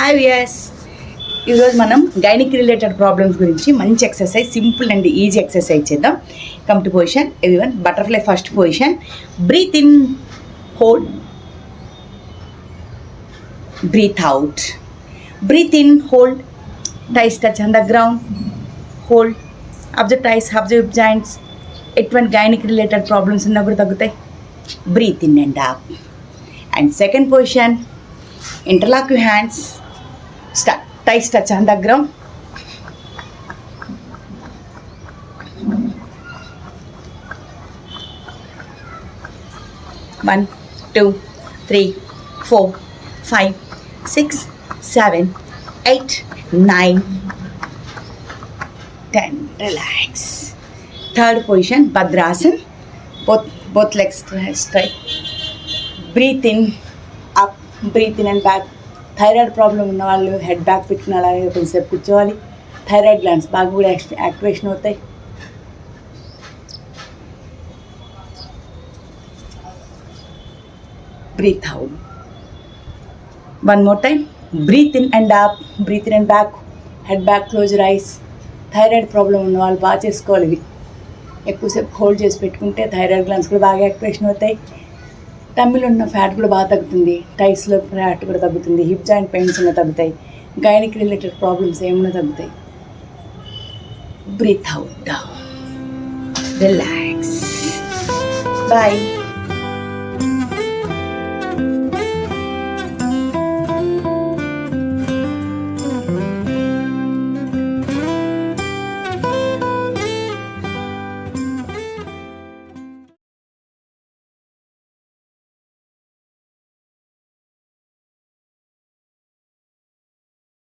Hi viewers, ఈరోజు మనం gynaec related problems గురించి మంచి exercise, simple and easy exercise చేద్దాం. Come to position. Everyone, butterfly first position. Breathe in, hold, breathe out. Breathe in, hold, thighs touch on the ground, hold, observe thighs, observe joints. ఎటువంటి gynaec related problems ఉన్నప్పుడు తగ్గుతాయి. Breathe in and up. And second position, interlock your hands, thighs touch on the ground, one, two, three, 4, 5, 6, 7, 8, 9, 10. Relax. Third position, Bhadrasana. Both legs straight. Breathe in, up, breathe in and back. Thyroid problem ఉన్న వాళ్ళు head back పెట్టుకుని అలాగే కొంచెంసేపు కూర్చోవాలి. Thyroid glands బాగా కూడా activation అవుతాయి. Breathe out. One more time. Breathe in and up, breathe in and back, head back, close your eyes. Thyroid problem ఉన్న వాళ్ళు బాగా చేసుకోవాలి. ఇవి ఎక్కువసేపు హోల్డ్ చేసి పెట్టుకుంటే థైరాయిడ్ గ్లాండ్స్ కూడా బాగా యాక్టివేషన్ అవుతాయి. టమ్మిలో ఉన్న ఫ్యాట్ కూడా బాగా తగ్గుతుంది. టైస్లో ఫ్యాట్ కూడా తగ్గుతుంది. హిప్ జాయింట్ పెయిన్స్ ఉన్న తగ్గుతాయి. గైనిక్ రిలేటెడ్ ప్రాబ్లమ్స్ ఏమైనా తగ్గుతాయి. Breathe out, down, relax. Bye.